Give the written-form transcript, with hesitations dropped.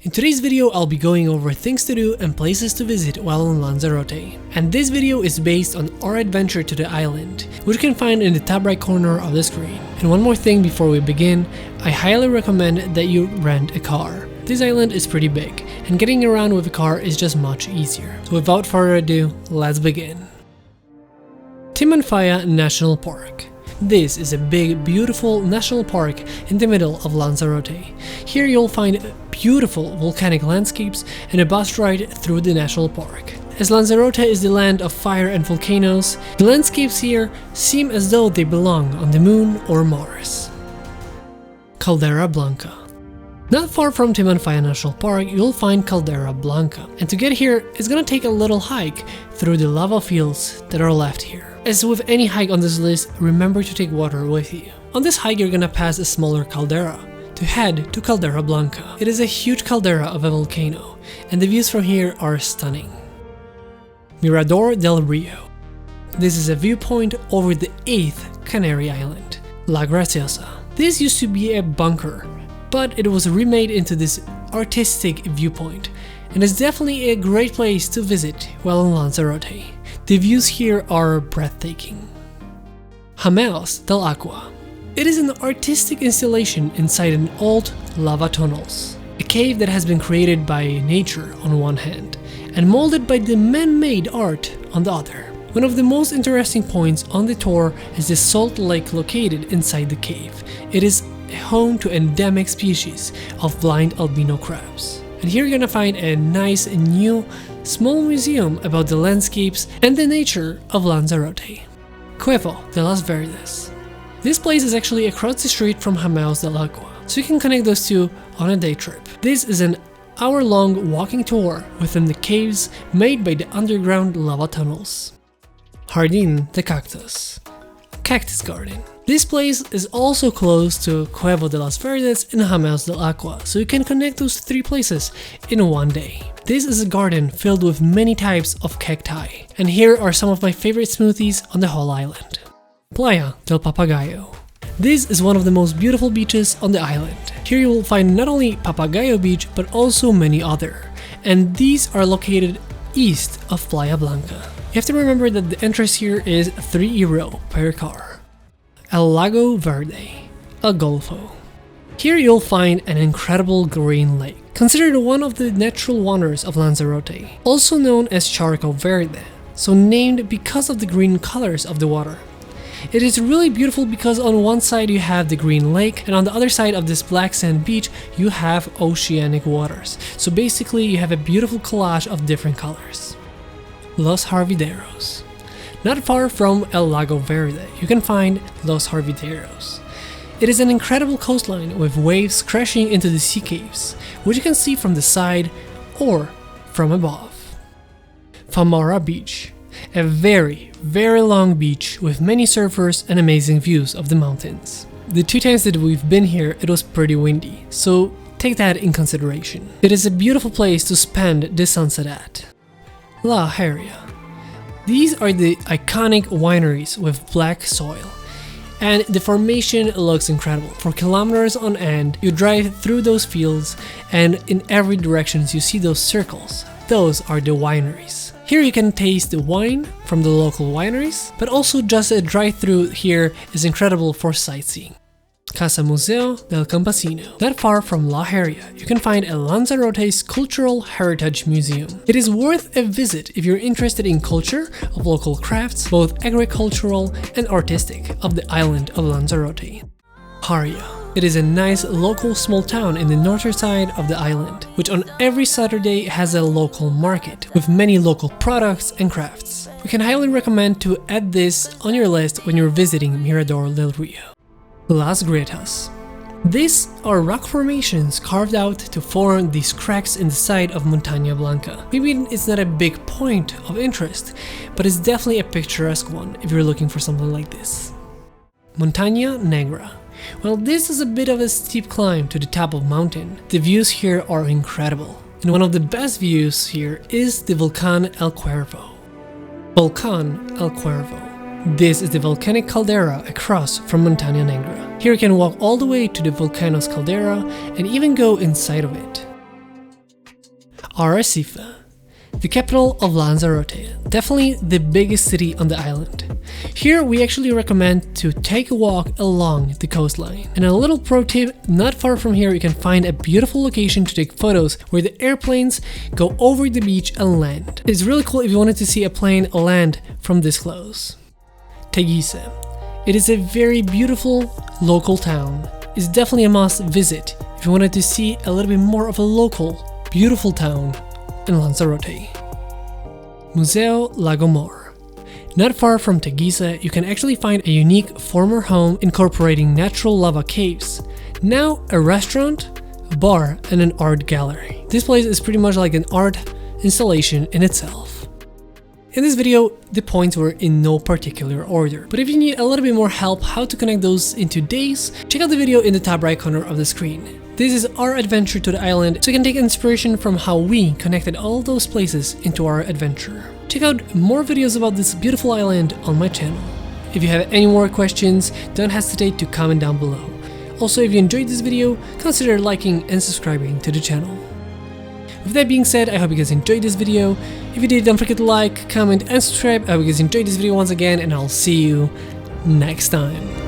In today's video, I'll be going over things to do and places to visit while in Lanzarote. And this video is based on our adventure to the island, which you can find in the top right corner of the screen. And one more thing before we begin, I highly recommend that you rent a car. This island is pretty big, and getting around with a car is just much easier. So without further ado, let's begin. Timanfaya National Park. This is a big, beautiful national park in the middle of Lanzarote. Here you'll find beautiful volcanic landscapes and a bus ride through the national park. As Lanzarote is the land of fire and volcanoes, the landscapes here seem as though they belong on the moon or Mars. Playa Blanca. Not far from Timanfaya National Park, you'll find Playa Blanca, and to get here, it's gonna take a little hike through the lava fields that are left here. As with any hike on this list, remember to take water with you. On this hike, you're gonna pass a smaller caldera to head to Playa Blanca. It is a huge caldera of a volcano, and the views from here are stunning. Mirador del Rio. This is a viewpoint over the 8th Canary Island, La Graciosa. This used to be a bunker, but it was remade into this artistic viewpoint, and it's definitely a great place to visit while in Lanzarote. The views here are breathtaking. Jameos del Aqua. It is an artistic installation inside an old lava tunnels, a cave that has been created by nature on one hand, and molded by the man-made art on the other. One of the most interesting points on the tour is the salt lake located inside the cave. It is home to endemic species of blind albino crabs. And here you're gonna find a nice new small museum about the landscapes and the nature of Lanzarote. Cueva de los Verdes. This place is actually across the street from Jameos del Aqua, so you can connect those two on a day trip. This is an hour-long walking tour within the caves made by the underground lava tunnels. Jardin de Cactus. Cactus Garden. This place is also close to Cueva de los Verdes and Jameos del Aqua, so you can connect those three places in one day. This is a garden filled with many types of cacti, and here are some of my favorite smoothies on the whole island. Playa del Papagayo. This is one of the most beautiful beaches on the island. Here you will find not only Papagayo Beach, but also many other, and these are located east of Playa Blanca. You have to remember that the entrance here is €3 per car. El Lago Verde, a Golfo. Here you'll find an incredible green lake, considered one of the natural wonders of Lanzarote, also known as Charco Verde, so named because of the green colors of the water. It is really beautiful because on one side you have the green lake, and on the other side of this black sand beach you have oceanic waters. So basically you have a beautiful collage of different colors. Los Harvideros. Not far from El Lago Verde, you can find Los Harvideros. It is an incredible coastline with waves crashing into the sea caves, which you can see from the side or from above. Famara Beach. A very, very long beach with many surfers and amazing views of the mountains. The 2 times that we've been here, it was pretty windy, so take that in consideration. It is a beautiful place to spend the sunset at. La Geria. These are the iconic wineries with black soil, and the formation looks incredible. For kilometers on end, you drive through those fields, and in every direction you see those circles. Those are the wineries. Here you can taste the wine from the local wineries, but also just a drive-through here is incredible for sightseeing. Casa Museo del Campesino. Not far from La Geria, you can find a Lanzarote's Cultural Heritage Museum. It is worth a visit if you're interested in culture of local crafts, both agricultural and artistic, of the island of Lanzarote. Geria. It is a nice local small town in the northern side of the island, which on every Saturday has a local market with many local products and crafts. We can highly recommend to add this on your list when you're visiting Mirador del Rio. Las Grietas. These are rock formations carved out to form these cracks in the side of Montaña Blanca. Maybe it's not a big point of interest, but it's definitely a picturesque one if you're looking for something like this. Montaña Negra. Well, this is a bit of a steep climb to the top of mountain. The views here are incredible, and one of the best views here is the Volcán El Cuervo. Volcán El Cuervo. This is the volcanic caldera across from Montaña Negra. Here you can walk all the way to the volcano's caldera and even go inside of it. Arrecife, the capital of Lanzarote, definitely the biggest city on the island. Here we actually recommend to take a walk along the coastline. And a little pro tip, not far from here you can find a beautiful location to take photos where the airplanes go over the beach and land. It's really cool if you wanted to see a plane land from this close. Teguise. It is a very beautiful local town. It's definitely a must visit if you wanted to see a little bit more of a local, beautiful town in Lanzarote. Museo Lagomar. Not far from Teguise, you can actually find a unique former home incorporating natural lava caves. Now a restaurant, a bar, and an art gallery. This place is pretty much like an art installation in itself. In this video, the points were in no particular order, but if you need a little bit more help how to connect those into days, check out the video in the top right corner of the screen. This is our adventure to the island, so you can take inspiration from how we connected all those places into our adventure. Check out more videos about this beautiful island on my channel. If you have any more questions, don't hesitate to comment down below. Also, if you enjoyed this video, consider liking and subscribing to the channel. With that being said, I hope you guys enjoyed this video. If you did, don't forget to like, comment, and subscribe. I hope you guys enjoyed this video once again, and I'll see you next time.